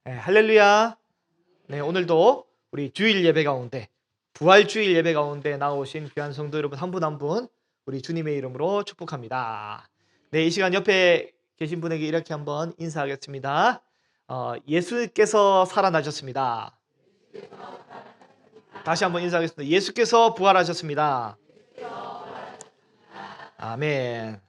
네, 할렐루야. 네, 오늘도 우리 주일 예배 가운데, 부활 주일 예배 가운데 나오신 귀한 성도 여러분 한 분 한 분 우리 주님의 이름으로 축복합니다. 네, 이 시간 옆에 계신 분에게 이렇게 한번 인사하겠습니다. 예수께서 살아나셨습니다. 다시 한번 인사하겠습니다. 예수께서 부활하셨습니다. 아멘.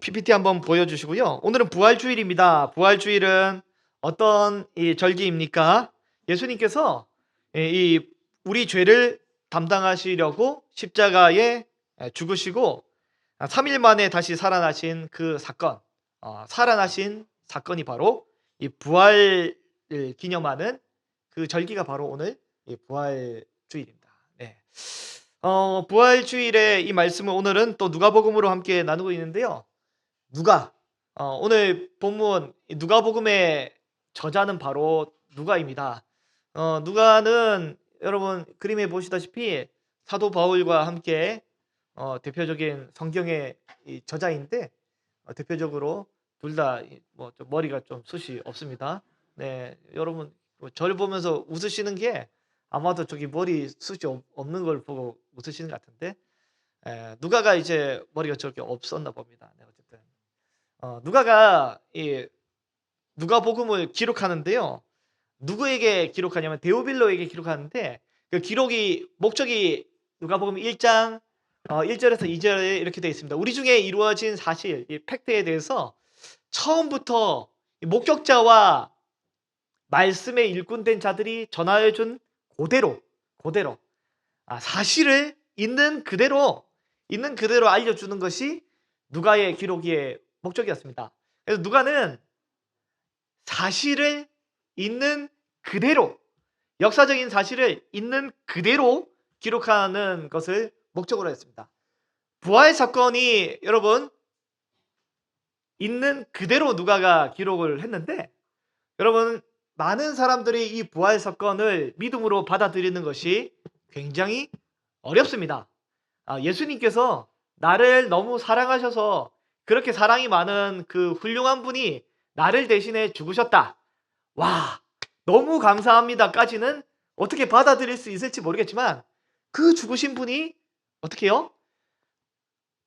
PPT 한번 보여주시고요. 오늘은 부활주일입니다. 부활주일은 어떤 이 절기입니까? 예수님께서 이 우리 죄를 담당하시려고 십자가에 죽으시고 3일 만에 다시 살아나신 그 사건, 살아나신 사건이 바로 이 부활을 기념하는 그 절기가 바로 오늘 이 부활주일입니다. 네. 부활주일의 이 말씀을 오늘은 또 누가복음으로 함께 나누고 있는데요. 오늘 본문 누가복음의 저자는 바로 누가입니다. 누가는 여러분 그림에 보시다시피 사도 바울과 함께 대표적인 성경의 이 저자인데 대표적으로 둘 다 뭐 머리가 좀 숱이 없습니다. 네, 여러분 저를 보면서 웃으시는 게 아마도 저기 머리 숱이 없는 걸 보고 웃으시는 것 같은데 누가가 이제 머리가 저렇게 없었나 봅니다. 네, 어쨌든 누가가 이 누가복음을 기록하는데요. 누구에게 기록하냐면 데오빌로에게 기록하는데 그 기록이 목적이 누가복음 1장 1절에서 2절에 이렇게 되어 있습니다. 우리 중에 이루어진 사실, 이 팩트에 대해서 처음부터 목격자와 말씀에 일꾼된 자들이 전하여 준 그대로 사실을 있는 그대로 알려주는 것이 누가의 기록의 목적이었습니다. 그래서 누가는 사실을 있는 그대로, 역사적인 사실을 있는 그대로 기록하는 것을 목적으로 했습니다. 부활 사건이 여러분 있는 그대로 누가가 기록을 했는데 여러분 많은 사람들이 이 부활 사건을 믿음으로 받아들이는 것이 굉장히 어렵습니다. 예수님께서 나를 너무 사랑하셔서 그렇게 사랑이 많은 그 훌륭한 분이 나를 대신해 죽으셨다. 와, 너무 감사합니다까지는 어떻게 받아들일 수 있을지 모르겠지만 그 죽으신 분이 어떻게 해요?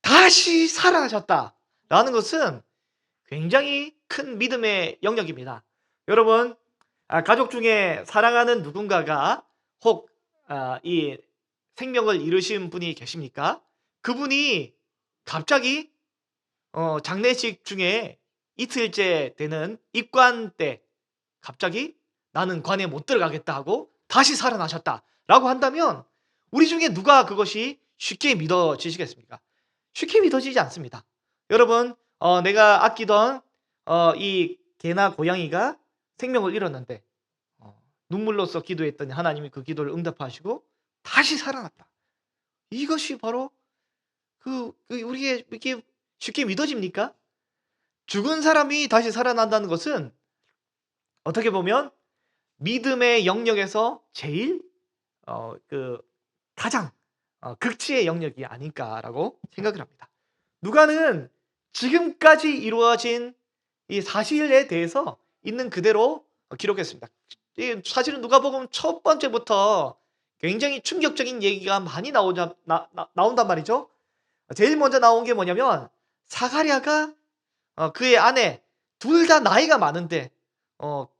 다시 살아나셨다라는 것은 굉장히 큰 믿음의 영역입니다. 여러분, 가족 중에 사랑하는 누군가가 혹 이 생명을 잃으신 분이 계십니까? 그분이 갑자기 장례식 중에 이틀째 되는 입관 때 갑자기 나는 관에 못 들어가겠다 하고 다시 살아나셨다라고 한다면 우리 중에 누가 그것이 쉽게 믿어지시겠습니까? 쉽게 믿어지지 않습니다. 여러분, 내가 아끼던 이 개나 고양이가 생명을 잃었는데 눈물로써 기도했더니 하나님이 그 기도를 응답하시고 다시 살아났다. 이것이 바로 우리에게 이렇게 쉽게 믿어집니까? 죽은 사람이 다시 살아난다는 것은 어떻게 보면 믿음의 영역에서 제일 가장 극치의 영역이 아닐까라고 생각을 합니다. 누가는 지금까지 이루어진 이 사실에 대해서 있는 그대로 기록했습니다. 사실은 누가복음 첫 번째부터 굉장히 충격적인 얘기가 많이 나온단 말이죠. 제일 먼저 나온 게 뭐냐면 사가랴가 그의 아내 둘 다 나이가 많은데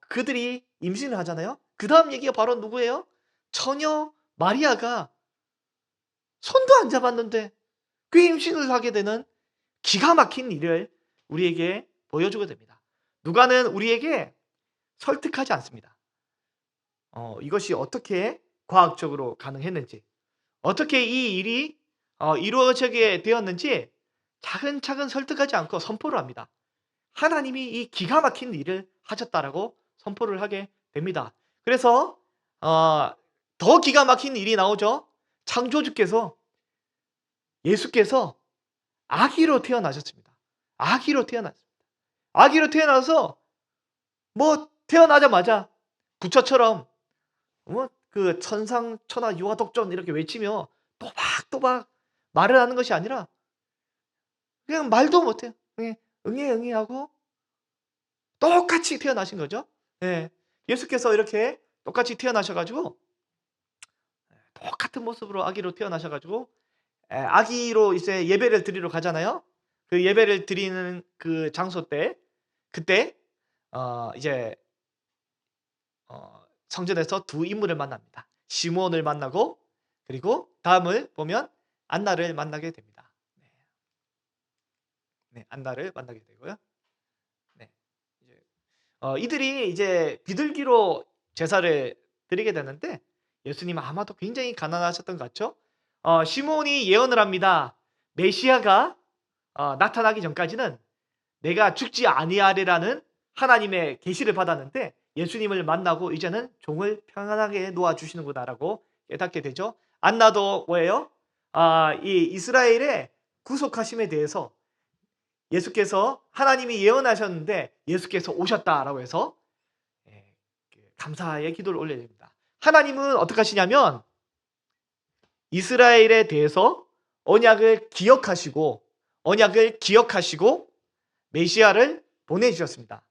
그들이 임신을 하잖아요. 그 다음 얘기가 바로 누구예요? 처녀 마리아가 손도 안 잡았는데 그 임신을 하게 되는 기가 막힌 일을 우리에게 보여주게 됩니다. 누가는 우리에게 설득하지 않습니다. 이것이 어떻게 과학적으로 가능했는지, 어떻게 이 일이 이루어지게 되었는지 차근차근 설득하지 않고 선포를 합니다. 하나님이 이 기가 막힌 일을 하셨다라고 선포를 하게 됩니다. 그래서 더 기가 막힌 일이 나오죠. 창조주께서 예수께서 아기로 태어나셨습니다. 아기로 태어났습니다. 아기로 태어나서 뭐 태어나자마자 부처처럼 그 천상 천하 유아독존 이렇게 외치며 또박또박 말을 하는 것이 아니라 그냥 말도 못해요. 그냥 응애 응애 하고 똑같이 태어나신 거죠. 예. 예수께서 이렇게 똑같이 태어나셔 가지고 똑같은 모습으로 아기로 태어나셔 가지고 아기로 이제 예배를 드리러 가잖아요. 그 예배를 드리는 그 장소 때 그때 이제 성전에서 두 인물을 만납니다. 시므온을 만나고 그리고 다음을 보면 안나를 만나게 됩니다. 네. 네, 안나를 만나게 되고요. 네. 이제 이들이 이제 비둘기로 제사를 드리게 되는데 예수님은 아마도 굉장히 가난하셨던 것 같죠? 시므온이 예언을 합니다. 메시아가 나타나기 전까지는 내가 죽지 아니하리라는 하나님의 계시를 받았는데 예수님을 만나고 이제는 종을 평안하게 놓아 주시는구나라고 깨닫게 되죠. 안나도 뭐예요? 이 이스라엘의 구속하심에 대해서 예수께서 하나님이 예언하셨는데 예수께서 오셨다라고 해서 감사의 기도를 올려야 됩니다. 하나님은 어떻게 하시냐면 이스라엘에 대해서 언약을 기억하시고 메시아를 보내주셨습니다.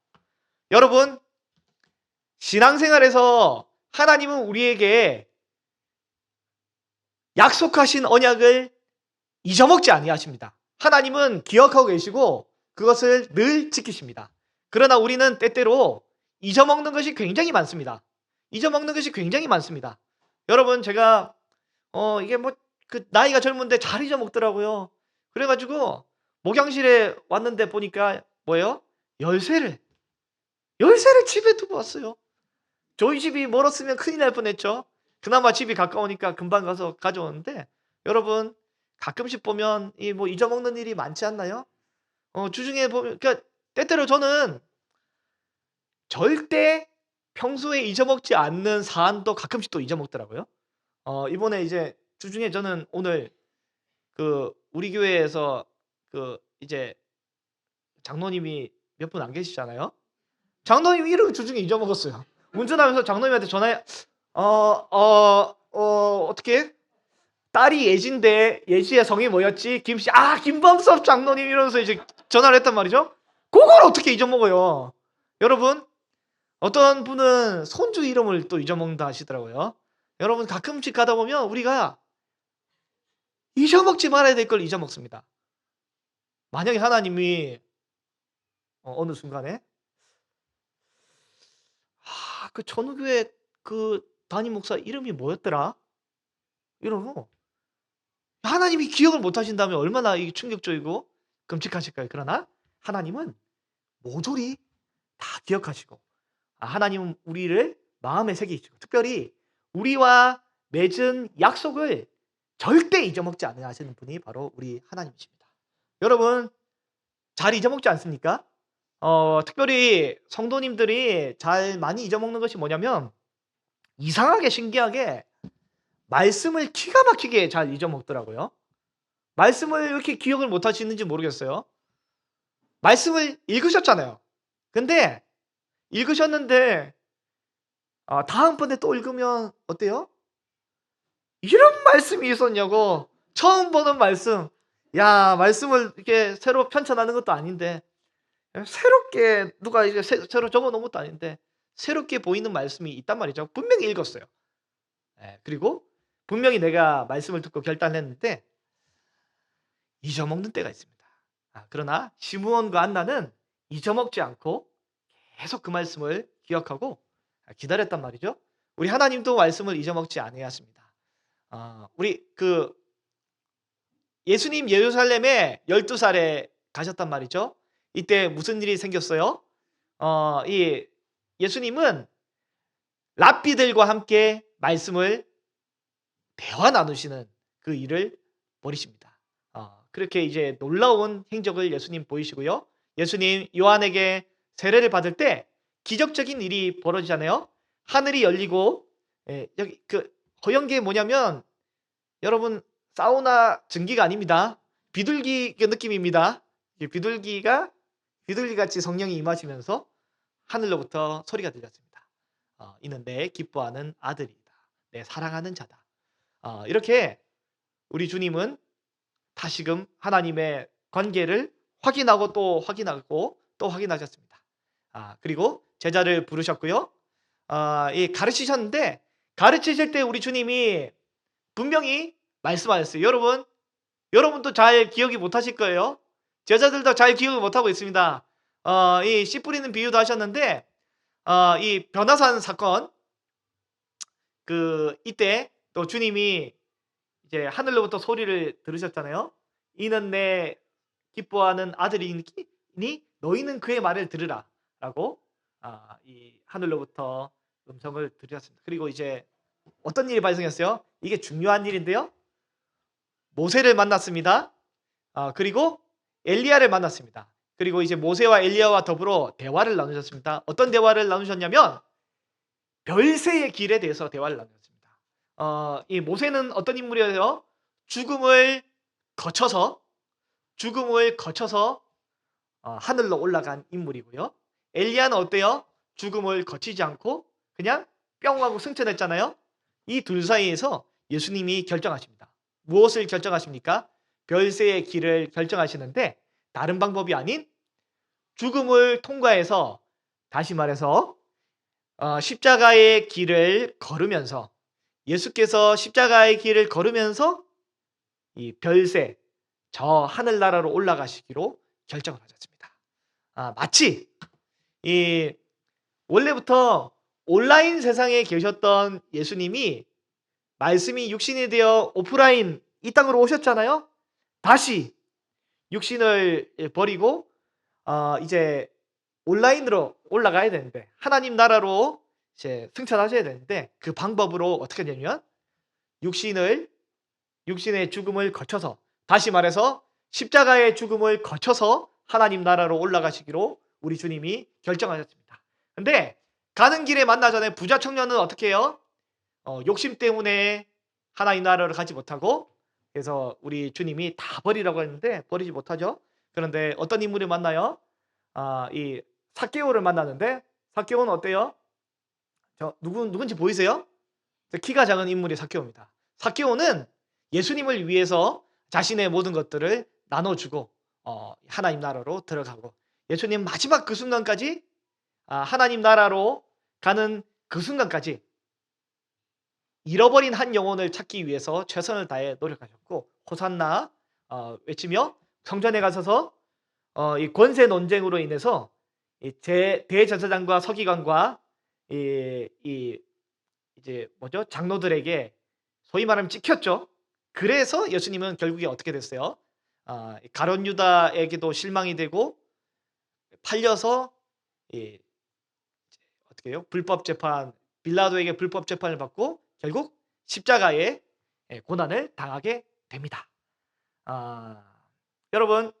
여러분, 신앙생활에서 하나님은 우리에게 약속하신 언약을 잊어먹지 아니하십니다. 하나님은 기억하고 계시고 그것을 늘 지키십니다. 그러나 우리는 때때로 잊어먹는 것이 굉장히 많습니다. 여러분, 제가 이게 뭐 그 나이가 젊은데 잘 잊어먹더라고요. 그래가지고 목양실에 왔는데 보니까 뭐예요? 열쇠를 집에 두고 왔어요. 저희 집이 멀었으면 큰일 날 뻔했죠. 그나마 집이 가까우니까 금방 가서 가져오는데 여러분 가끔씩 보면 이 뭐 잊어먹는 일이 많지 않나요? 주중에 보면 그러니까 때때로 저는 절대 평소에 잊어먹지 않는 사안도 가끔씩 또 잊어먹더라고요. 이번에 이제 주중에 저는 오늘 그 우리 교회에서 그 이제 장로님이 몇 분 안 계시잖아요. 장로님 이름 주중에 잊어먹었어요. 운전하면서 장로님한테 전화해 어떻게 딸이 예지인데 예지의 성이 뭐였지? 김씨. 김범섭 장로님 이러면서 이제 전화를 했단 말이죠. 그걸 어떻게 잊어먹어요? 여러분 어떤 분은 손주 이름을 또 잊어먹는다 하시더라고요. 여러분 가끔씩 가다 보면 우리가 잊어먹지 말아야 될 걸 잊어먹습니다. 만약에 하나님이 어느 순간에 그 전우교회 그 담임 목사 이름이 뭐였더라? 이러고 하나님이 기억을 못 하신다면 얼마나 이게 충격적이고 끔찍하실까요? 그러나 하나님은 모조리 다 기억하시고 하나님은 우리를 마음에 새기시고 특별히 우리와 맺은 약속을 절대 잊어먹지 않으려 하시는 분이 바로 우리 하나님이십니다. 여러분 잘 잊어먹지 않습니까? 특별히 성도님들이 잘 많이 잊어먹는 것이 뭐냐면 이상하게 신기하게 말씀을 기가 막히게 잘 잊어먹더라고요. 말씀을 왜 이렇게 기억을 못 하시는지 모르겠어요. 말씀을 읽으셨잖아요. 근데 읽으셨는데 다음번에 또 읽으면 어때요? 이런 말씀이 있었냐고. 처음 보는 말씀. 야, 말씀을 이렇게 새로 편찬하는 것도 아닌데 새롭게 누가 이제 새로 적어 놓은 것도 아닌데 새롭게 보이는 말씀이 있단 말이죠. 분명히 읽었어요. 그리고 분명히 내가 말씀을 듣고 결단했는데 잊어먹는 때가 있습니다. 그러나 시므온과 안나는 잊어먹지 않고 계속 그 말씀을 기억하고 기다렸단 말이죠. 우리 하나님도 말씀을 잊어먹지 아니하십니다. 우리 그 예수님 예루살렘에 12살에 가셨단 말이죠. 이때 무슨 일이 생겼어요? 이 예수님은 랍비들과 함께 말씀을 대화 나누시는 그 일을 벌이십니다. 그렇게 이제 놀라운 행적을 예수님 보이시고요. 예수님 요한에게 세례를 받을 때 기적적인 일이 벌어지잖아요. 하늘이 열리고 여기 그 허영계 뭐냐면 여러분 사우나 증기가 아닙니다. 비둘기 느낌입니다. 비둘기같이 성령이 임하시면서 하늘로부터 소리가 들렸습니다. 이는 내 기뻐하는 아들이다. 내 사랑하는 자다. 이렇게 우리 주님은 다시금 하나님의 관계를 확인하고 또 확인하고 또 확인하셨습니다. 그리고 제자를 부르셨고요. 이 가르치셨는데 가르치실 때 우리 주님이 분명히 말씀하셨어요. 여러분도 잘 기억이 못하실 거예요. 제자들도 잘 기억을 못하고 있습니다. 이 씨 뿌리는 비유도 하셨는데 이 변화산 사건 이때 또 주님이 이제 하늘로부터 소리를 들으셨잖아요. 이는 내 기뻐하는 아들이니 너희는 그의 말을 들으라라고 이 하늘로부터 음성을 들으셨습니다. 그리고 이제 어떤 일이 발생했어요? 이게 중요한 일인데요. 모세를 만났습니다. 그리고 엘리야를 만났습니다. 그리고 이제 모세와 엘리야와 더불어 대화를 나누셨습니다. 어떤 대화를 나누셨냐면 별새의 길에 대해서 대화를 나누셨습니다. 이 모세는 어떤 인물이에요? 죽음을 거쳐서 하늘로 올라간 인물이고요. 엘리야는 어때요? 죽음을 거치지 않고 그냥 뿅 하고 승천했잖아요. 이 둘 사이에서 예수님이 결정하십니다. 무엇을 결정하십니까? 별새의 길을 결정하시는데 다른 방법이 아닌 죽음을 통과해서, 다시 말해서 십자가의 길을 걸으면서, 예수께서 십자가의 길을 걸으면서 이 별새 저 하늘나라로 올라가시기로 결정을 하셨습니다. 마치 이 원래부터 온라인 세상에 계셨던 예수님이 말씀이 육신이 되어 오프라인 이 땅으로 오셨잖아요. 다시 육신을 버리고 이제 온라인으로 올라가야 되는데, 하나님 나라로 이제 승천하셔야 되는데, 그 방법으로 어떻게 되냐면 육신의 죽음을 거쳐서, 다시 말해서 십자가의 죽음을 거쳐서 하나님 나라로 올라가시기로 우리 주님이 결정하셨습니다. 근데 가는 길에 만나 전에 부자 청년은 어떻게 해요? 욕심 때문에 하나님 나라를 가지 못하고, 그래서 우리 주님이 다 버리라고 했는데 버리지 못하죠. 그런데 어떤 인물을 만나요? 이 삭개오를 만나는데, 삭개오는 어때요? 누군지 보이세요? 키가 작은 인물이 삭개오입니다. 삭개오는 예수님을 위해서 자신의 모든 것들을 나눠주고 하나님 나라로 들어가고, 예수님 마지막 그 순간까지, 하나님 나라로 가는 그 순간까지 잃어버린 한 영혼을 찾기 위해서 최선을 다해 노력하셨고, 호산나 외치며 성전에 가서서 이 권세 논쟁으로 인해서 대제사장과 서기관과 이제 장로들에게 소위 말하면 찍혔죠. 그래서 예수님은 결국에 어떻게 됐어요? 가룟 유다에게도 실망이 되고 팔려서 어떻게 해요? 불법 재판, 빌라도에게 불법 재판을 받고 결국 십자가의 고난을 당하게 됩니다. 여러분,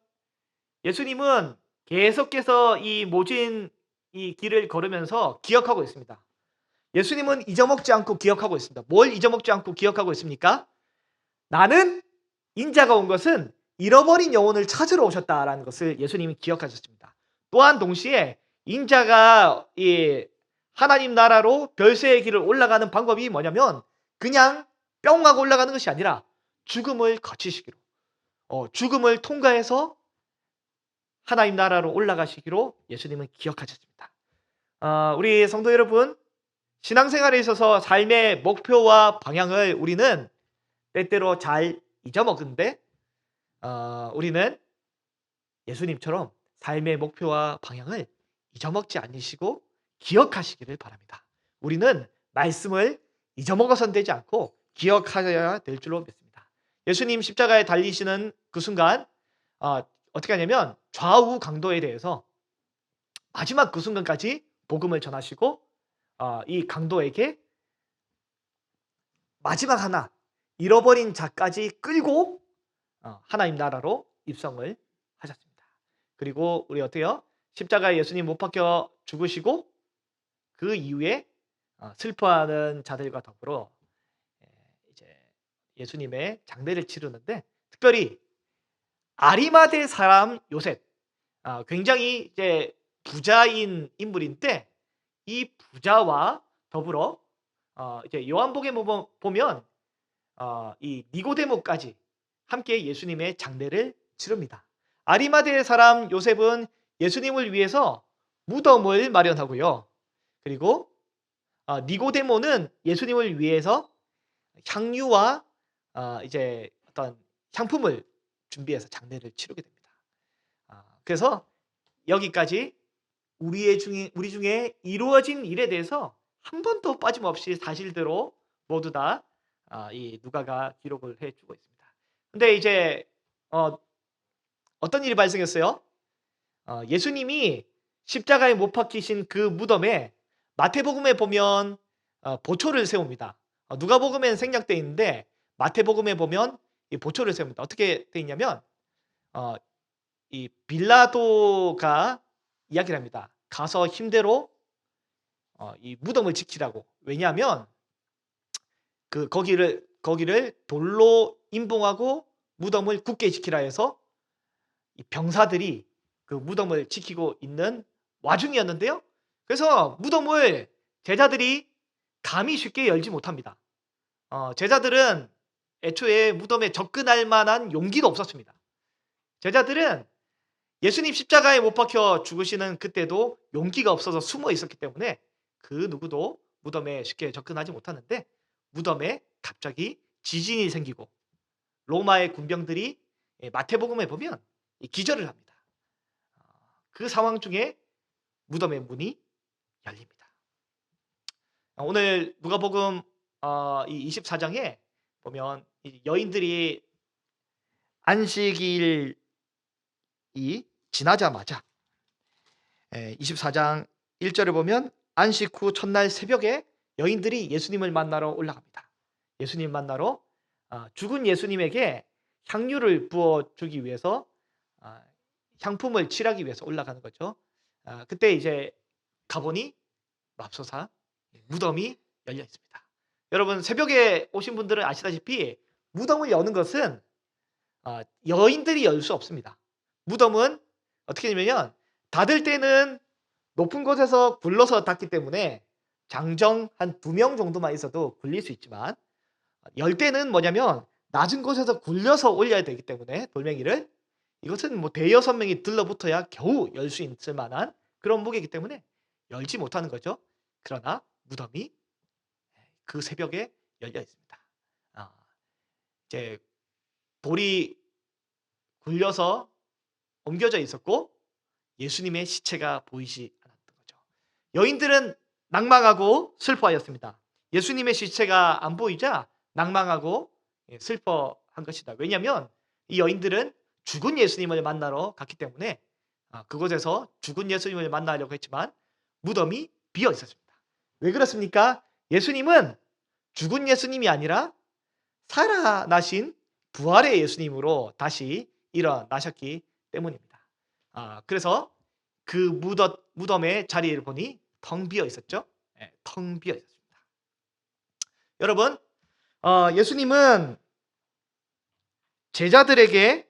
예수님은 계속해서 이 모진 이 길을 걸으면서 기억하고 있습니다. 예수님은 잊어먹지 않고 기억하고 있습니다. 뭘 잊어먹지 않고 기억하고 있습니까? 나는 인자가 온 것은 잃어버린 영혼을 찾으러 오셨다라는 것을 예수님이 기억하셨습니다. 또한 동시에 인자가 이 하나님 나라로 별새의 길을 올라가는 방법이 뭐냐면 그냥 뿅 하고 올라가는 것이 아니라 죽음을 거치시기로, 죽음을 통과해서 하나님 나라로 올라가시기로 예수님은 기억하셨습니다. 우리 성도 여러분, 신앙생활에 있어서 삶의 목표와 방향을 우리는 때때로 잘 잊어먹는데, 우리는 예수님처럼 삶의 목표와 방향을 잊어먹지 않으시고 기억하시기를 바랍니다. 우리는 말씀을 잊어먹어서는 되지 않고 기억하여야 될 줄로 믿습니다. 예수님 십자가에 달리시는 그 순간 어떻게 하냐면 좌우 강도에 대해서 마지막 그 순간까지 복음을 전하시고 이 강도에게 마지막 하나 잃어버린 자까지 끌고 하나님 나라로 입성을 하셨습니다. 그리고 우리 어때요? 십자가에 예수님 못 박혀 죽으시고 그 이후에 슬퍼하는 자들과 더불어 이제 예수님의 장례를 치르는데, 특별히 아리마대 사람 요셉, 굉장히 이제 부자인 인물인데, 이 부자와 더불어 이제 요한복음에 보면 이 니고데모까지 함께 예수님의 장례를 치릅니다. 아리마대 사람 요셉은 예수님을 위해서 무덤을 마련하고요. 그리고 니고데모는 예수님을 위해서 향유와 이제 어떤 향품을 준비해서 장례를 치르게 됩니다. 그래서 여기까지 우리 중에 이루어진 일에 대해서 한 번도 빠짐없이 사실대로 모두 다 이 누가가 기록을 해주고 있습니다. 근데 이제 어떤 일이 발생했어요? 예수님이 십자가에 못 박히신 그 무덤에 마태복음에 보면 보초를 세웁니다. 누가복음에는 생략되어 있는데 마태복음에 보면 이 보초를 세웁니다. 어떻게 되어 있냐면 이 빌라도가 이야기를 합니다. 가서 힘대로 이 무덤을 지키라고. 왜냐하면 거기를 돌로 임봉하고 무덤을 굳게 지키라 해서 이 병사들이 그 무덤을 지키고 있는 와중이었는데요. 그래서 무덤을 제자들이 감히 쉽게 열지 못합니다. 제자들은 애초에 무덤에 접근할 만한 용기도 없었습니다. 제자들은 예수님 십자가에 못 박혀 죽으시는 그때도 용기가 없어서 숨어 있었기 때문에 그 누구도 무덤에 쉽게 접근하지 못하는데 무덤에 갑자기 지진이 생기고 로마의 군병들이 마태복음에 보면 기절을 합니다. 그 상황 중에 무덤의 문이 열립니다. 오늘 누가복음 이 24장에 보면 여인들이 안식일이 지나자마자 24장 1절을 보면 안식 후 첫날 새벽에 여인들이 예수님을 만나러 올라갑니다. 예수님 만나러 죽은 예수님에게 향유를 부어주기 위해서 향품을 칠하기 위해서 올라가는 거죠. 그때 이제 가보니 맙소사 무덤이 열려 있습니다. 여러분 새벽에 오신 분들은 아시다시피 무덤을 여는 것은 여인들이 열 수 없습니다. 무덤은 어떻게 되냐면 닫을 때는 높은 곳에서 굴러서 닫기 때문에 장정 한 2명 정도만 있어도 굴릴 수 있지만 열 때는 뭐냐면 낮은 곳에서 굴려서 올려야 되기 때문에 돌멩이를 이것은 뭐 대여섯 명이 들러붙어야 겨우 열 수 있을 만한 그런 무게이기 때문에 열지 못하는 거죠. 그러나 무덤이 그 새벽에 열려 있습니다. 이제 돌이 굴려서 옮겨져 있었고 예수님의 시체가 보이지 않았던 거죠. 여인들은 낭망하고 슬퍼하였습니다. 예수님의 시체가 안 보이자 낭망하고 슬퍼한 것이다. 왜냐하면 이 여인들은 죽은 예수님을 만나러 갔기 때문에 그곳에서 죽은 예수님을 만나려고 했지만 무덤이 비어 있었습니다. 왜 그렇습니까? 예수님은 죽은 예수님이 아니라 살아나신 부활의 예수님으로 다시 일어나셨기 때문입니다. 그래서 그 무덤의 자리를 보니 텅 비어 있었죠. 텅 비어 있었습니다. 여러분, 예수님은 제자들에게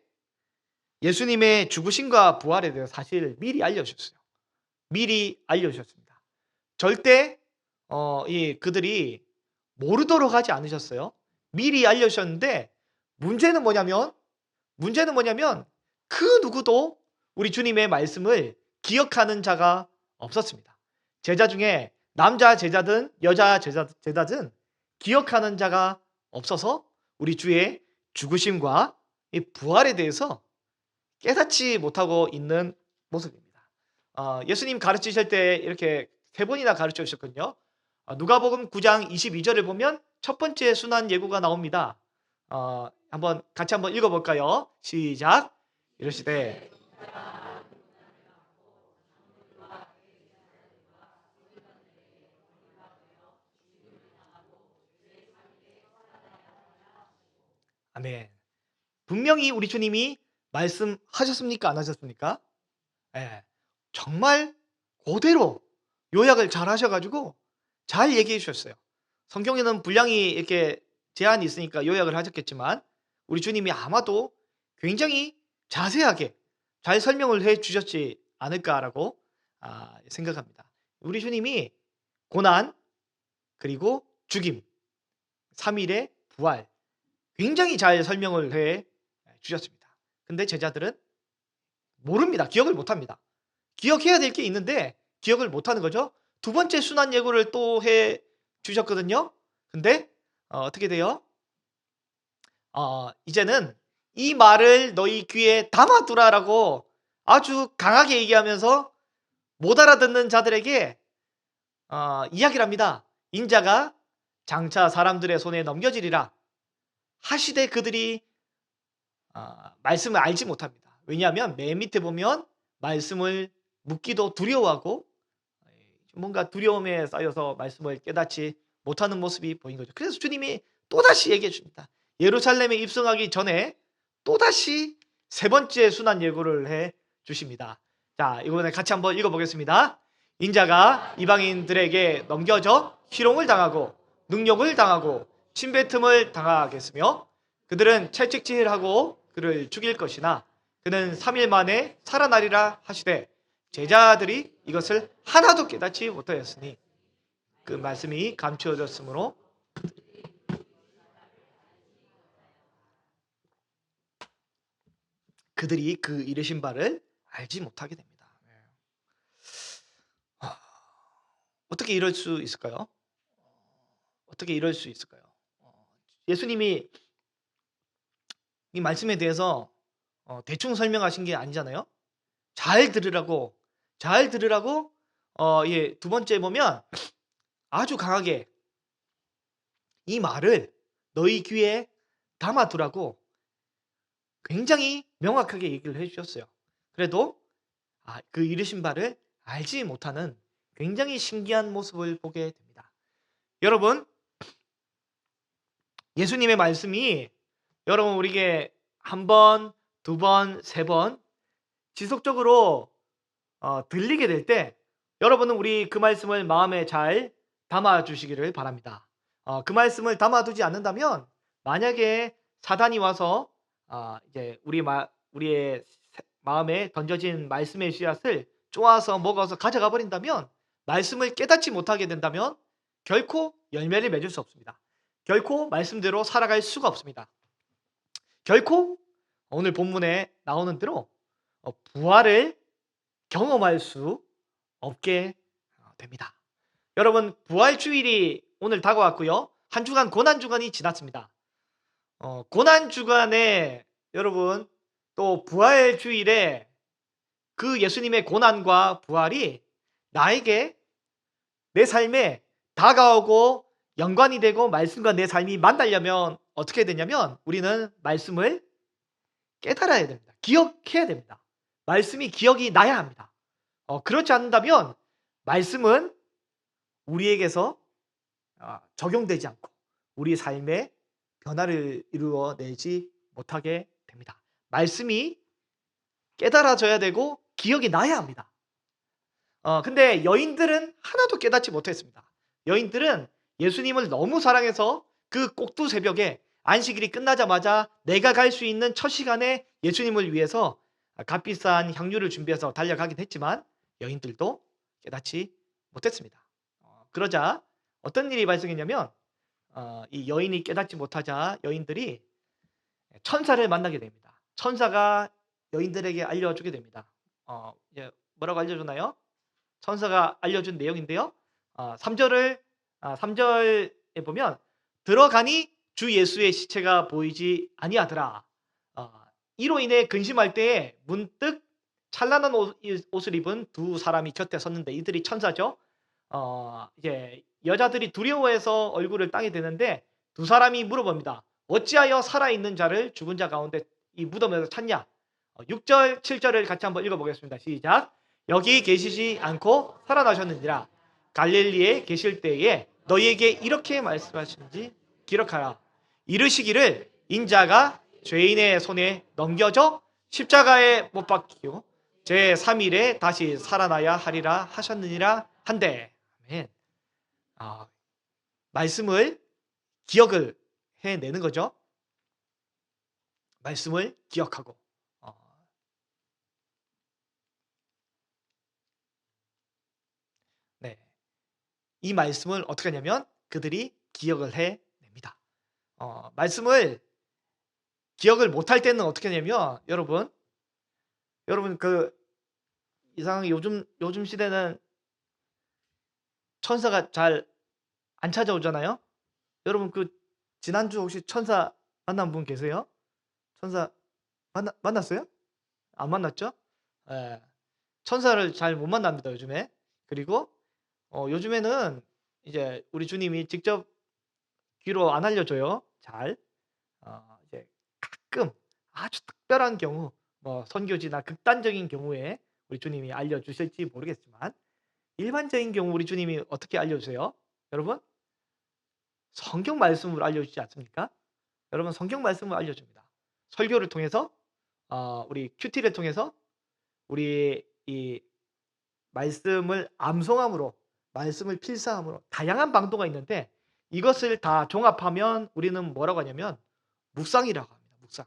예수님의 죽으심과 부활에 대해서 사실 미리 알려주셨어요. 미리 알려주셨습니다. 절대 그들이 모르도록 하지 않으셨어요. 미리 알려주셨는데 문제는 뭐냐면 그 누구도 우리 주님의 말씀을 기억하는 자가 없었습니다. 제자 중에 남자 제자든 여자 제자든 기억하는 자가 없어서 우리 주의 죽으심과 이 부활에 대해서 깨닫지 못하고 있는 모습입니다. 예수님 가르치실 때 이렇게 3번이나 가르쳐 주셨거든요. 누가복음 9장 22절을 보면 첫 번째 순환 예고가 나옵니다. 같이 한번 읽어볼까요? 시작. 이러시되 아멘. 분명히 우리 주님이 말씀하셨습니까? 안 하셨습니까? 정말 그대로 요약을 잘 하셔가지고 잘 얘기해 주셨어요. 성경에는 분량이 이렇게 제한이 있으니까 요약을 하셨겠지만 우리 주님이 아마도 굉장히 자세하게 잘 설명을 해 주셨지 않을까라고 생각합니다. 우리 주님이 고난 그리고 죽임 3일의 부활 굉장히 잘 설명을 해 주셨습니다. 근데 제자들은 모릅니다. 기억을 못합니다. 기억해야 될 게 있는데 기억을 못하는 거죠. 두 번째 순환 예고를 또 해 주셨거든요. 근데 어떻게 돼요? 이제는 이 말을 너희 귀에 담아두라라고 아주 강하게 얘기하면서 못 알아듣는 자들에게 이야기를 합니다. 인자가 장차 사람들의 손에 넘겨지리라 하시되 그들이 말씀을 알지 못합니다. 왜냐하면 맨 밑에 보면 말씀을 묻기도 두려워하고 뭔가 두려움에 쌓여서 말씀을 깨닫지 못하는 모습이 보인 거죠. 그래서 주님이 또다시 얘기해 줍니다. 예루살렘에 입성하기 전에 또다시 세 번째 순환 예고를 해 주십니다. 자, 이번에 같이 한번 읽어보겠습니다. 인자가 이방인들에게 넘겨져 희롱을 당하고 능욕을 당하고 침뱉음을 당하겠으며 그들은 채찍질하고 그를 죽일 것이나 그는 3일 만에 살아나리라 하시되 제자들이 이것을 하나도 깨닫지 못하였으니 그 말씀이 감추어졌으므로 그들이 그 이르신 바를 알지 못하게 됩니다. 어떻게 이럴 수 있을까요? 어떻게 이럴 수 있을까요? 예수님이 이 말씀에 대해서 대충 설명하신 게 아니잖아요. 잘 들으라고 두 번째 보면 아주 강하게 이 말을 너희 귀에 담아두라고 굉장히 명확하게 얘기를 해주셨어요. 그래도 그 이르신 바를 알지 못하는 굉장히 신기한 모습을 보게 됩니다. 여러분, 예수님의 말씀이 여러분 우리에게 한 번, 두 번, 세 번 지속적으로 들리게 될 때 여러분은 우리 그 말씀을 마음에 잘 담아주시기를 바랍니다. 그 말씀을 담아두지 않는다면 만약에 사단이 와서 이제 우리의 마음에 던져진 말씀의 씨앗을 쪼아서 먹어서 가져가 버린다면 말씀을 깨닫지 못하게 된다면 결코 열매를 맺을 수 없습니다. 결코 말씀대로 살아갈 수가 없습니다. 결코 오늘 본문에 나오는 대로 부활을 경험할 수 없게 됩니다. 여러분 부활주일이 오늘 다가왔고요. 한 주간 고난주간이 지났습니다. 고난주간에 여러분 또 부활주일에 그 예수님의 고난과 부활이 나에게 내 삶에 다가오고 연관이 되고 말씀과 내 삶이 만나려면 어떻게 되냐면 우리는 말씀을 깨달아야 됩니다. 기억해야 됩니다. 말씀이 기억이 나야 합니다. 그렇지 않는다면 말씀은 우리에게서 적용되지 않고 우리 삶에 변화를 이루어내지 못하게 됩니다. 말씀이 깨달아져야 되고 기억이 나야 합니다. 근데 여인들은 하나도 깨닫지 못했습니다. 여인들은 예수님을 너무 사랑해서 그 꼭두 새벽에 안식일이 끝나자마자 내가 갈 수 있는 첫 시간에 예수님을 위해서 값비싼 향유를 준비해서 달려가긴 했지만 여인들도 깨닫지 못했습니다. 그러자 어떤 일이 발생했냐면 이 여인이 깨닫지 못하자 여인들이 천사를 만나게 됩니다. 천사가 여인들에게 알려주게 됩니다. 이제 뭐라고 알려주나요? 천사가 알려준 내용인데요. 3절에 보면 들어가니 주 예수의 시체가 보이지 아니하더라. 이로 인해 근심할 때에 문득 찬란한 옷을 입은 두 사람이 곁에 섰는데 이들이 천사죠. 이제 여자들이 두려워해서 얼굴을 땅에 대는데 두 사람이 물어봅니다. 어찌하여 살아있는 자를 죽은 자 가운데 이 무덤에서 찾냐? 6절, 7절을 같이 한번 읽어보겠습니다. 시작. 여기 계시지 않고 살아나셨느니라. 갈릴리에 계실 때에 너희에게 이렇게 말씀하신지 기록하라. 이르시기를 인자가 죄인의 손에 넘겨져 십자가에 못 박히고 제3일에 다시 살아나야 하리라 하셨느니라 한데 아멘. 말씀을 기억을 해내는 거죠. 말씀을 기억하고 네. 이 말씀을 어떻게 하냐면 그들이 기억을 해냅니다. 말씀을 기억을 못할 때는 어떻게 하냐면 여러분 그 이상하게 요즘 시대는 천사가 잘 안 찾아오잖아요. 여러분 그 지난주 혹시 천사 만난 분 계세요? 천사 만났어요? 안 만났죠? 예. 천사를 잘 못 만납니다, 요즘에. 그리고 요즘에는 이제 우리 주님이 직접 귀로 안 알려줘요. 잘. 이제 가끔 아주 특별한 경우, 뭐 선교지나 극단적인 경우에 우리 주님이 알려주실지 모르겠지만, 일반적인 경우 우리 주님이 어떻게 알려주세요? 여러분, 성경 말씀으로 알려주지 않습니까? 여러분, 성경 말씀을 알려줍니다. 설교를 통해서, 우리 큐티를 통해서, 우리 이 말씀을 암송함으로, 말씀을 필사함으로 다양한 방도가 있는데, 이것을 다 종합하면 우리는 뭐라고 하냐면 묵상이라고 합니다. 묵상.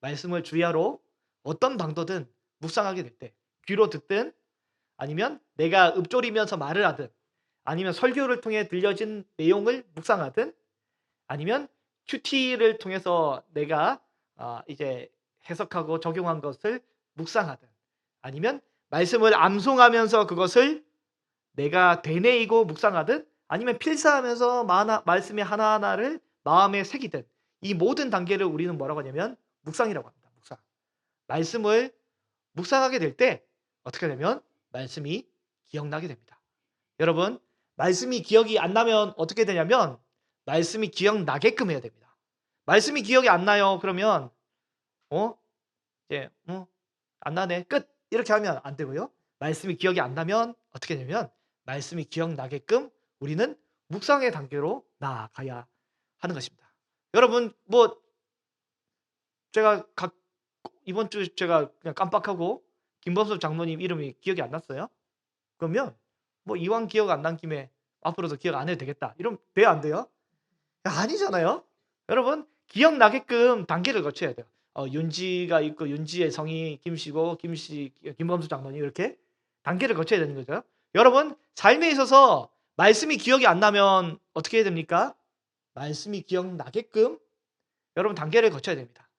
말씀을 주야로 어떤 방도든 묵상하게 될 때, 귀로 듣든 아니면 내가 읊조리면서 말을 하든 아니면 설교를 통해 들려진 내용을 묵상하든 아니면 큐티를 통해서 내가 이제 해석하고 적용한 것을 묵상하든 아니면 말씀을 암송하면서 그것을 내가 되뇌이고 묵상하든 아니면 필사하면서 말씀의 하나하나를 마음에 새기든 이 모든 단계를 우리는 뭐라고 하냐면 묵상이라고 합니다. 묵상. 말씀을 묵상하게 될 때 어떻게 되면 말씀이 기억나게 됩니다. 여러분, 말씀이 기억이 안 나면 어떻게 되냐면 말씀이 기억나게끔 해야 됩니다. 말씀이 기억이 안 나요. 그러면 어? 이제 안 나네. 끝. 이렇게 하면 안 되고요. 말씀이 기억이 안 나면 어떻게 되냐면 말씀이 기억나게끔 우리는 묵상의 단계로 나아가야 하는 것입니다. 여러분, 뭐 제가 이번 주 제가 그냥 깜빡하고 김범섭 장로님 이름이 기억이 안 났어요. 그러면 뭐 이왕 기억 안 난 김에 앞으로도 기억 안 해도 되겠다. 이러면 돼요, 안 돼요? 아니잖아요. 여러분, 기억나게끔 단계를 거쳐야 돼요. 윤지가 있고 윤지의 성이 김씨고 김범수 장로님 이렇게 단계를 거쳐야 되는 거죠. 여러분, 삶에 있어서 말씀이 기억이 안 나면 어떻게 해야 됩니까? 말씀이 기억나게끔 여러분 단계를 거쳐야 됩니다.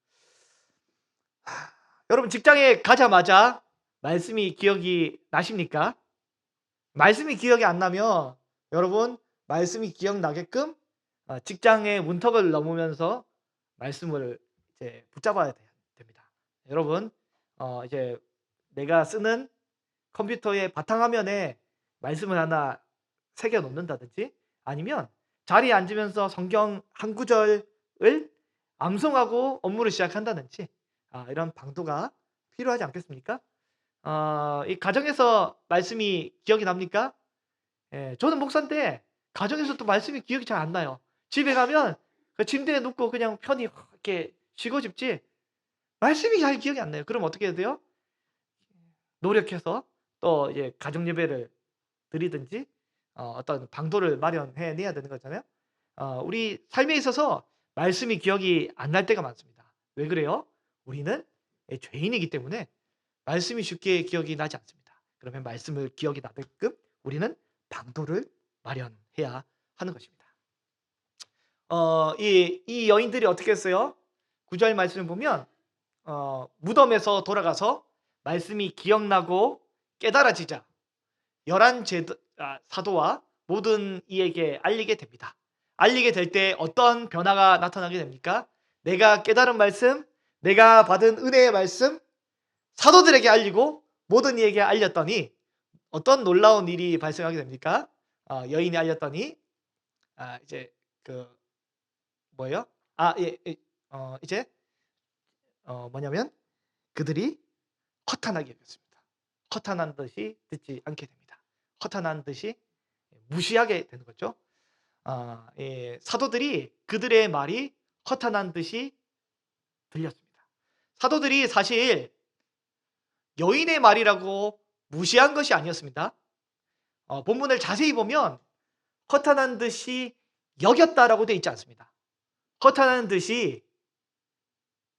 여러분 직장에 가자마자 말씀이 기억이 나십니까? 말씀이 기억이 안 나면 여러분 말씀이 기억나게끔 직장의 문턱을 넘으면서 말씀을 이제 붙잡아야 됩니다. 여러분 이제 내가 쓰는 컴퓨터의 바탕화면에 말씀을 하나 새겨 놓는다든지 아니면 자리에 앉으면서 성경 한 구절을 암송하고 업무를 시작한다든지 이런 방도가 필요하지 않겠습니까? 이 가정에서 말씀이 기억이 납니까? 예, 저는 목사인데 가정에서도 말씀이 기억이 잘 안 나요. 집에 가면 그 침대에 눕고 그냥 편히 이렇게 쉬고 싶지 말씀이 잘 기억이 안 나요. 그럼 어떻게 해야 돼요? 노력해서 또 이제 가정 예배를 드리든지 어떤 방도를 마련해 내야 되는 거잖아요. 우리 삶에 있어서 말씀이 기억이 안 날 때가 많습니다. 왜 그래요? 우리는 죄인이기 때문에 말씀이 쉽게 기억이 나지 않습니다. 그러면 말씀을 기억이 나게끔 우리는 방도를 마련해야 하는 것입니다. 이 여인들이 어떻게 했어요? 9절 말씀을 보면 무덤에서 돌아가서 말씀이 기억나고 깨달아지자 11 사도와 모든 이에게 알리게 됩니다. 알리게 될 때 어떤 변화가 나타나게 됩니까? 내가 깨달은 말씀, 내가 받은 은혜의 말씀, 사도들에게 알리고 모든 이에게 알렸더니 어떤 놀라운 일이 발생하게 됩니까? 여인이 알렸더니 이제 그 뭐예요? 이제 뭐냐면 그들이 허탄하게 여겼습니다. 허탄한 듯이 듣지 않게 됩니다. 허탄한 듯이 무시하게 되는 거죠. 사도들이 그들의 말이 허탄한 듯이 들렸습니다. 사도들이 사실 여인의 말이라고 무시한 것이 아니었습니다. 본문을 자세히 보면 허탄한 듯이 여겼다라고 되어 있지 않습니다. 허탄한 듯이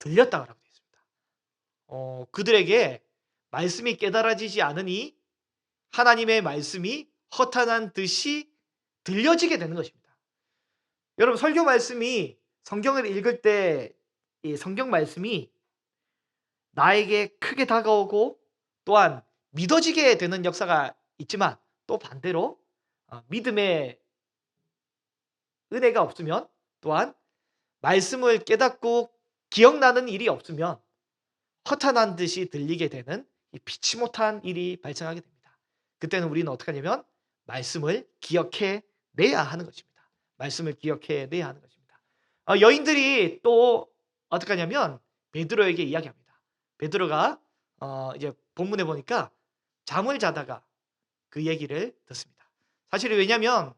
들렸다라고 되어 있습니다. 그들에게 말씀이 깨달아지지 않으니 하나님의 말씀이 허탄한 듯이 들려지게 되는 것입니다. 여러분 설교 말씀이 성경을 읽을 때 이 성경 말씀이 나에게 크게 다가오고 또한 믿어지게 되는 역사가 있지만 또 반대로 믿음의 은혜가 없으면, 또한 말씀을 깨닫고 기억나는 일이 없으면 허탄한 듯이 들리게 되는 이 피치 못한 일이 발생하게 됩니다. 그때는 우리는 어떻게 하냐면 말씀을 기억해 내야 하는 것입니다. 말씀을 기억해 내야 하는 것입니다. 여인들이 또 어떻게 하냐면 베드로에게 이야기합니다. 베드로가 이제 본문에 보니까 잠을 자다가 그 얘기를 듣습니다. 사실 왜냐하면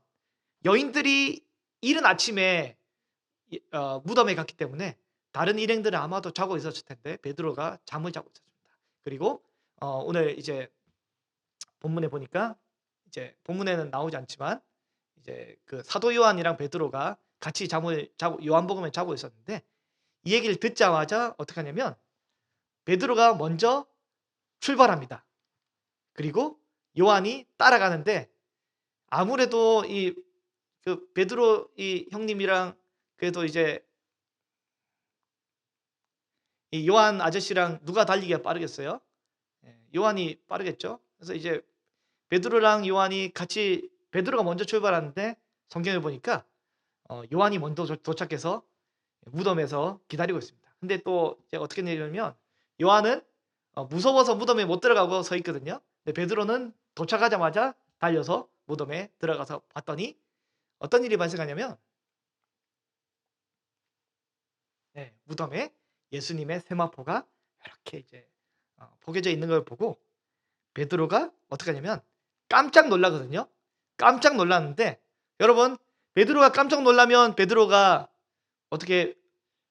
여인들이 이른 아침에 무덤에 갔기 때문에 다른 일행들은 아마도 자고 있었을 텐데 베드로가 잠을 자고 있었습니다. 그리고 오늘 이제 본문에 보니까 이제 본문에는 나오지 않지만 이제 그 사도 요한이랑 베드로가 같이 잠을 자고 요한복음에 자고 있었는데 이 얘기를 듣자마자 어떻게 하냐면 베드로가 먼저 출발합니다. 그리고 요한이 따라가는데 아무래도 이 그 베드로 이 형님이랑 그래도 이제 이 요한 아저씨랑 누가 달리기가 빠르겠어요? 요한이 빠르겠죠. 그래서 이제 베드로랑 요한이 같이 베드로가 먼저 출발하는데 성경을 보니까 요한이 먼저 도착해서 무덤에서 기다리고 있습니다. 근데 또 이제 어떻게 되냐면 요한은 무서워서 무덤에 못 들어가고 서 있거든요. 근데 베드로는 도착하자마자 달려서 무덤에 들어가서 봤더니 어떤 일이 발생하냐면 무덤에 예수님의 세마포가 이렇게 이제 포개져 있는 걸 보고 베드로가 어떻게 하냐면 깜짝 놀라거든요. 깜짝 놀랐는데 여러분 베드로가 깜짝 놀라면 베드로가 어떻게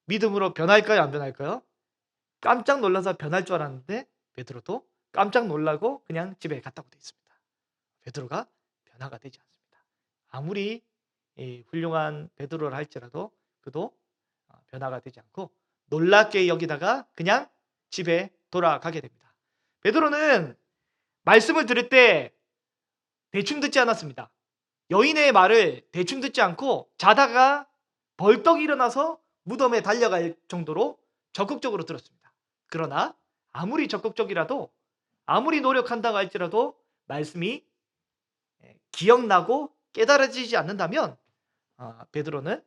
믿음으로 변할까요? 안 변할까요? 깜짝 놀라서 변할 줄 알았는데 베드로도 깜짝 놀라고 그냥 집에 갔다고 되어 있습니다. 베드로가 변화가 되지 않습니다. 아무리 훌륭한 베드로를 할지라도 그도 변화가 되지 않고 놀랍게 여기다가 그냥 집에 돌아가게 됩니다. 베드로는 말씀을 들을 때 대충 듣지 않았습니다. 여인의 말을 대충 듣지 않고 자다가 벌떡 일어나서 무덤에 달려갈 정도로 적극적으로 들었습니다. 그러나 아무리 적극적이라도 아무리 노력한다고 할지라도 말씀이 기억나고 깨달아지지 않는다면 베드로는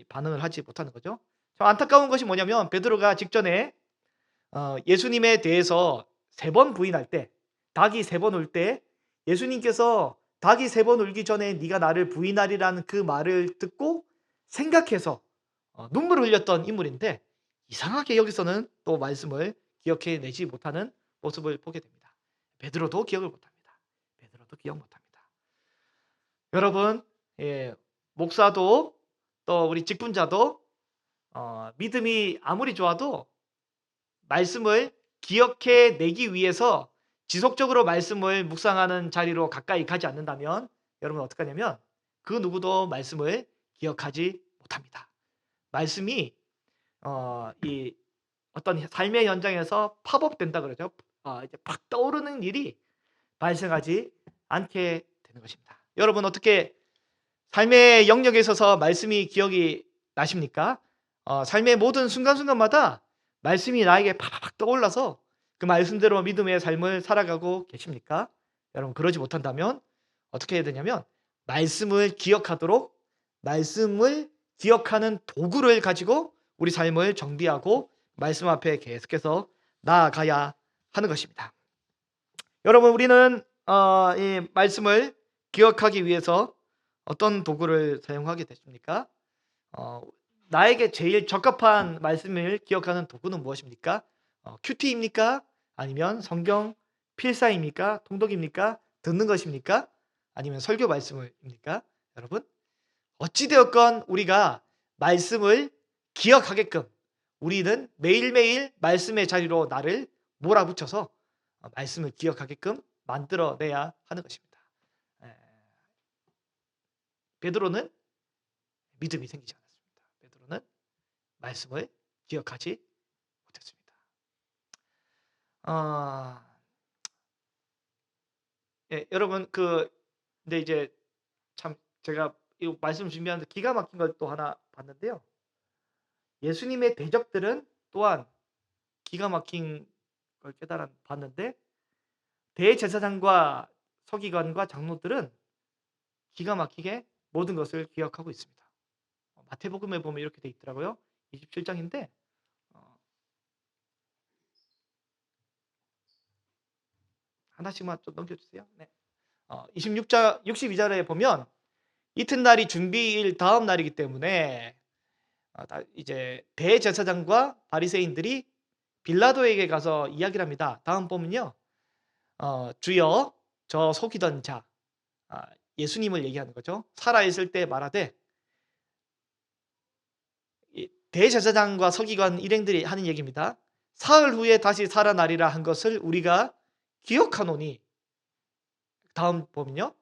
반응을 하지 못하는 거죠. 안타까운 것이 뭐냐면 베드로가 직전에 예수님에 대해서 3번 부인할 때 닭이 3번 울 때 예수님께서 닭이 3번 울기 전에 네가 나를 부인하리라는 그 말을 듣고 생각해서 눈물을 흘렸던 인물인데 이상하게 여기서는 또 말씀을 기억해내지 못하는 모습을 보게 됩니다. 베드로도 기억을 못합니다. 베드로도 기억 못합니다. 여러분 목사도 또 우리 직분자도 믿음이 아무리 좋아도 말씀을 기억해내기 위해서 지속적으로 말씀을 묵상하는 자리로 가까이 가지 않는다면 여러분 어떻게 하냐면 그 누구도 말씀을 기억하지 못합니다. 말씀이 이 어떤 삶의 현장에서 팝업된다 그러죠. 이제 팍 떠오르는 일이 발생하지 않게 되는 것입니다. 여러분 어떻게 삶의 영역에 있어서 말씀이 기억이 나십니까? 삶의 모든 순간순간마다 말씀이 나에게 팍팍 떠올라서 그 말씀대로 믿음의 삶을 살아가고 계십니까? 여러분 그러지 못한다면 어떻게 해야 되냐면 말씀을 기억하도록 말씀을 기억하는 도구를 가지고 우리 삶을 정비하고 말씀 앞에 계속해서 나아가야 하는 것입니다. 여러분 우리는 이 말씀을 기억하기 위해서 어떤 도구를 사용하게 됐습니까? 나에게 제일 적합한 말씀을 기억하는 도구는 무엇입니까? 큐티입니까? 아니면 성경 필사입니까? 통독입니까? 듣는 것입니까? 아니면 설교 말씀입니까? 여러분 어찌되었건 우리가 말씀을 기억하게끔 우리는 매일매일 말씀의 자리로 나를 몰아붙여서 말씀을 기억하게끔 만들어내야 하는 것입니다. 베드로는 믿음이 생기지 않았습니다. 베드로는 말씀을 기억하지 못했습니다. 여러분 근데 이제 참 제가 이 말씀 준비하는데 기가 막힌 걸 또 하나 봤는데요. 예수님의 대적들은 또한 기가 막힌 걸 봤는데 대제사장과 서기관과 장로들은 기가 막히게 모든 것을 기억하고 있습니다. 마태복음에 보면 이렇게 돼 있더라고요. 27장인데 하나씩만 좀 넘겨주세요. 네. 26장 62절에 보면 이튿날이 준비일 다음 날이기 때문에 이제 대제사장과 바리새인들이 빌라도에게 가서 이야기를 합니다. 다음 보면요. 주여 저 속이던 자 예수님을 얘기하는 거죠. 살아있을 때 말하되 대제사장과 서기관 일행들이 하는 얘기입니다. 사흘 후에 다시 살아나리라 한 것을 우리가 기억하노니 다음 보면요.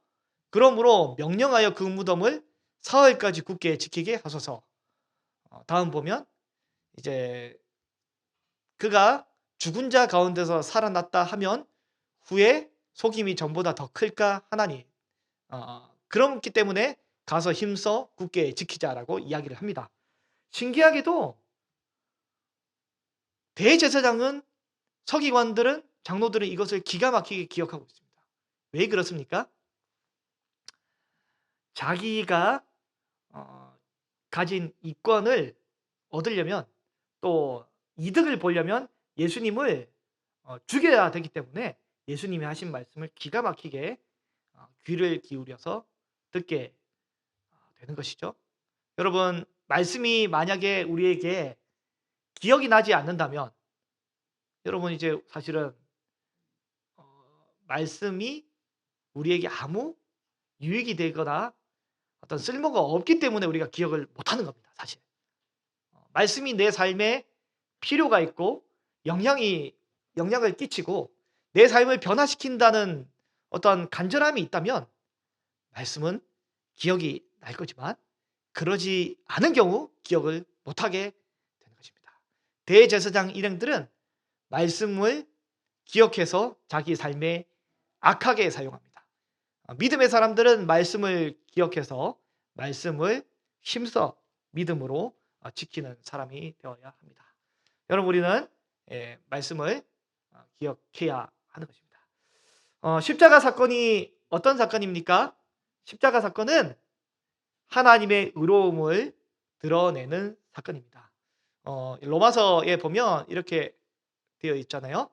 그러므로 명령하여 그 무덤을 사흘까지 굳게 지키게 하소서. 다음 보면 이제 그가 죽은 자 가운데서 살아났다 하면 후에 속임이 전보다 더 클까 하나니 그렇기 때문에 가서 힘써 굳게 지키자라고 이야기를 합니다. 신기하게도 대제사장은 서기관들은 장로들은 이것을 기가 막히게 기억하고 있습니다. 왜 그렇습니까? 자기가 가진 이권을 얻으려면 또 이득을 보려면 예수님을 죽여야 되기 때문에 예수님이 하신 말씀을 기가 막히게 귀를 기울여서 듣게 되는 것이죠. 여러분, 말씀이 만약에 우리에게 기억이 나지 않는다면 여러분 이제 사실은 말씀이 우리에게 아무 유익이 되거나 어떤 쓸모가 없기 때문에 우리가 기억을 못하는 겁니다. 사실 말씀이 내 삶에 필요가 있고 영향을 끼치고 내 삶을 변화시킨다는 어떤 간절함이 있다면 말씀은 기억이 날 거지만 그러지 않은 경우 기억을 못하게 되는 것입니다. 대제사장 일행들은 말씀을 기억해서 자기 삶에 악하게 사용합니다. 믿음의 사람들은 말씀을 기억해서 말씀을 힘써 믿음으로 지키는 사람이 되어야 합니다. 여러분 우리는 말씀을 기억해야 하는 것입니다. 십자가 사건이 어떤 사건입니까? 십자가 사건은 하나님의 의로움을 드러내는 사건입니다. 로마서에 보면 이렇게 되어 있잖아요.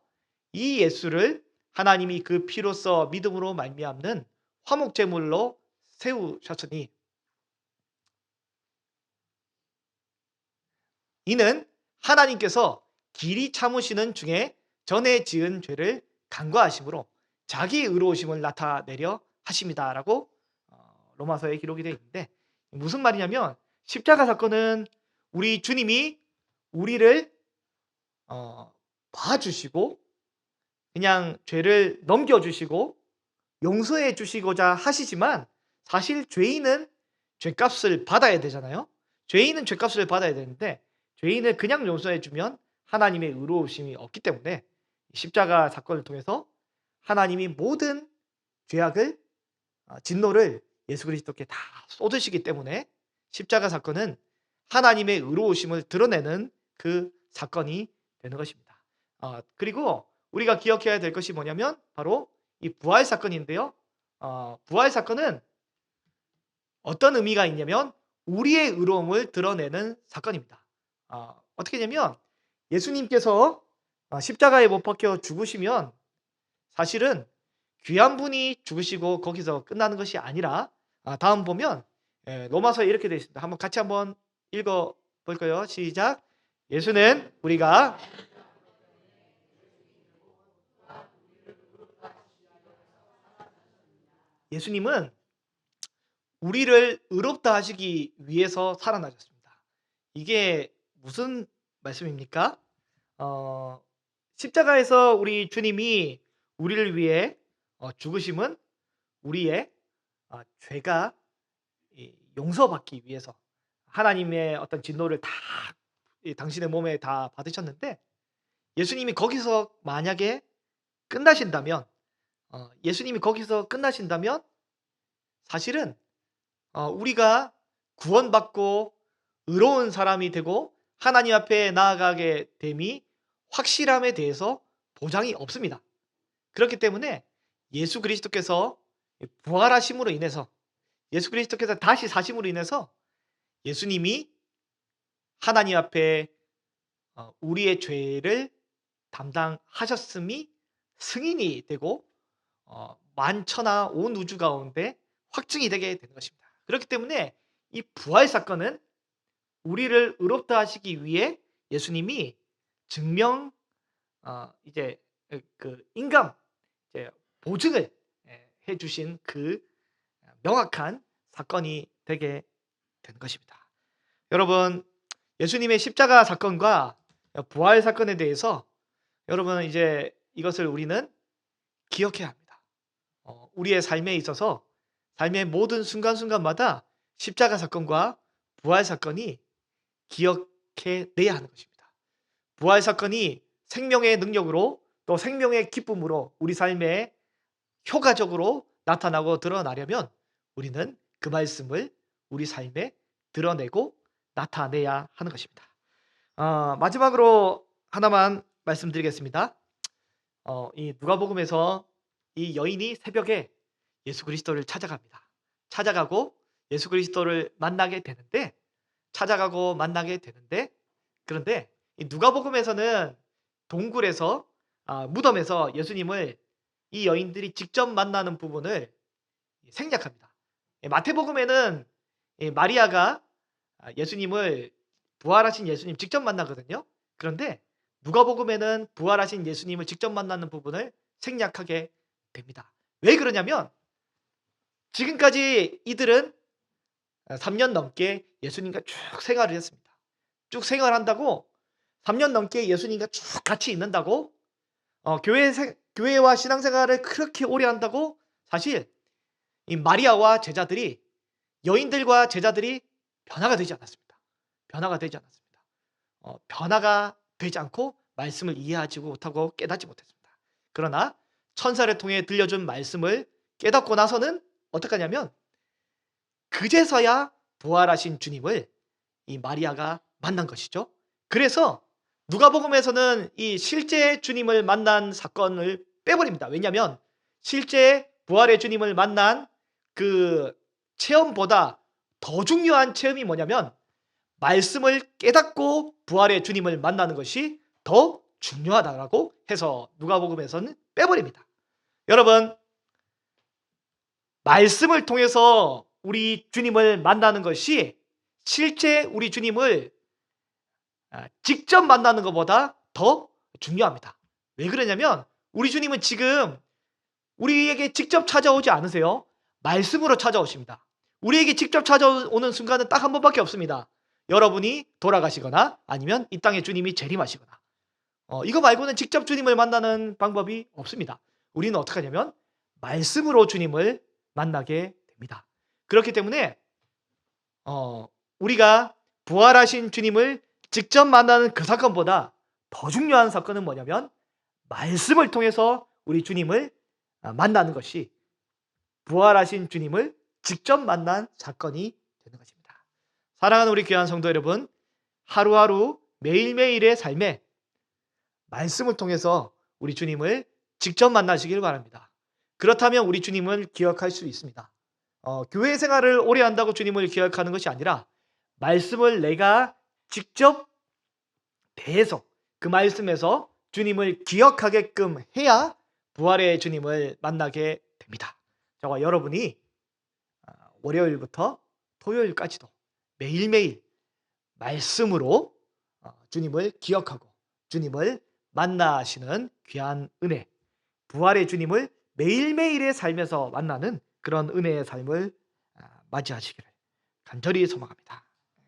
이 예수를 하나님이 그 피로써 믿음으로 말미암는 화목제물로 세우셨으니 이는 하나님께서 길이 참으시는 중에 전에 지은 죄를 간과하심으로 자기 의로우심을 나타내려 하십니다라고 로마서에 기록이 되어 있는데 무슨 말이냐면 십자가 사건은 우리 주님이 우리를 봐주시고 그냥 죄를 넘겨주시고 용서해 주시고자 하시지만 사실 죄인은 죄값을 받아야 되잖아요. 죄인은 죄값을 받아야 되는데 죄인을 그냥 용서해 주면 하나님의 의로우심이 없기 때문에 십자가 사건을 통해서 하나님이 모든 죄악을 진노를 예수 그리스도께 다 쏟으시기 때문에 십자가 사건은 하나님의 의로우심을 드러내는 그 사건이 되는 것입니다. 그리고 우리가 기억해야 될 것이 뭐냐면 바로 이 부활 사건인데요. 부활 사건은 어떤 의미가 있냐면 우리의 의로움을 드러내는 사건입니다. 어떻게 되냐면 예수님께서 십자가에 못 박혀 죽으시면 사실은 귀한 분이 죽으시고 거기서 끝나는 것이 아니라 다음 보면 로마서에 이렇게 되어 있습니다. 한번 같이 한번 읽어 볼까요? 시작. 예수는 우리가 예수님은 우리를 의롭다 하시기 위해서 살아나셨습니다. 이게 무슨 말씀입니까? 십자가에서 우리 주님이 우리를 위해 죽으심은 우리의 죄가 용서받기 위해서 하나님의 어떤 진노를 다 당신의 몸에 다 받으셨는데 예수님이 거기서 만약에 끝나신다면 예수님이 거기서 끝나신다면 사실은 우리가 구원받고 의로운 사람이 되고 하나님 앞에 나아가게 됨이 확실함에 대해서 보장이 없습니다. 그렇기 때문에 예수 그리스도께서 부활하심으로 인해서 예수 그리스도께서 다시 사심으로 인해서 예수님이 하나님 앞에 우리의 죄를 담당하셨음이 승인이 되고 만천하 온 우주 가운데 확증이 되게 되는 것입니다. 그렇기 때문에 이 부활 사건은 우리를 의롭다 하시기 위해 예수님이 증명 이제 그 인감 이제 보증을 해주신 그 명확한 사건이 되게 된 것입니다. 여러분, 예수님의 십자가 사건과 부활 사건에 대해서 여러분 이제 이것을 우리는 기억해야 합니다. 우리의 삶에 있어서 삶의 모든 순간순간마다 십자가 사건과 부활 사건이 기억해내야 하는 것입니다. 부활 사건이 생명의 능력으로 또 생명의 기쁨으로 우리 삶에 효과적으로 나타나고 드러나려면 우리는 그 말씀을 우리 삶에 드러내고 나타내야 하는 것입니다. 마지막으로 하나만 말씀드리겠습니다. 이 누가복음에서 이 여인이 새벽에 예수 그리스도를 찾아갑니다. 찾아가고 예수 그리스도를 만나게 되는데 그런데 이 누가복음에서는 동굴에서 무덤에서 예수님을 이 여인들이 직접 만나는 부분을 생략합니다. 마태복음에는 마리아가 예수님을 부활하신 예수님 직접 만나거든요. 그런데 누가복음에는 부활하신 예수님을 직접 만나는 부분을 생략하게 됩니다. 왜 그러냐면 지금까지 이들은 3년 넘게 예수님과 쭉 생활을 했습니다. 쭉 생활한다고 3년 넘게 예수님과 쭉 같이 있는다고 교회와 신앙생활을 그렇게 오래 한다고 사실 이 마리아와 제자들이 여인들과 제자들이 변화가 되지 않았습니다. 변화가 되지 않고 말씀을 이해하지 못하고 깨닫지 못했습니다. 그러나 천사를 통해 들려준 말씀을 깨닫고 나서는 어떻게 하냐면 그제서야 부활하신 주님을 이 마리아가 만난 것이죠. 그래서 누가복음에서는 이 실제 주님을 만난 사건을 빼버립니다. 왜냐하면 실제 부활의 주님을 만난 그 체험보다 더 중요한 체험이 뭐냐면 말씀을 깨닫고 부활의 주님을 만나는 것이 더 중요하다고 해서 누가복음에서는 빼버립니다. 여러분, 말씀을 통해서 우리 주님을 만나는 것이 실제 우리 주님을 직접 만나는 것보다 더 중요합니다. 왜 그러냐면 우리 주님은 지금 우리에게 직접 찾아오지 않으세요. 말씀으로 찾아오십니다. 우리에게 직접 찾아오는 순간은 딱 한 번밖에 없습니다. 여러분이 돌아가시거나 아니면 이 땅에 주님이 재림하시거나 이거 말고는 직접 주님을 만나는 방법이 없습니다. 우리는 어떻게 하냐면 말씀으로 주님을 만나게 됩니다. 그렇기 때문에 우리가 부활하신 주님을 직접 만나는 그 사건보다 더 중요한 사건은 뭐냐면 말씀을 통해서 우리 주님을 만나는 것이 부활하신 주님을 직접 만난 사건이 되는 것입니다. 사랑하는 우리 귀한 성도 여러분, 하루하루 매일매일의 삶에 말씀을 통해서 우리 주님을 직접 만나시길 바랍니다. 그렇다면 우리 주님을 기억할 수 있습니다. 교회 생활을 오래 한다고 주님을 기억하는 것이 아니라 말씀을 내가 직접 대해서 그 말씀에서 주님을 기억하게끔 해야 부활의 주님을 만나게 됩니다. 저와 여러분이 월요일부터 토요일까지도 매일매일 말씀으로 주님을 기억하고 주님을 만나시는 귀한 은혜, 부활의 주님을 매일매일의 삶에서 만나는 그런 은혜의 삶을 맞이하시기를 간절히 소망합니다.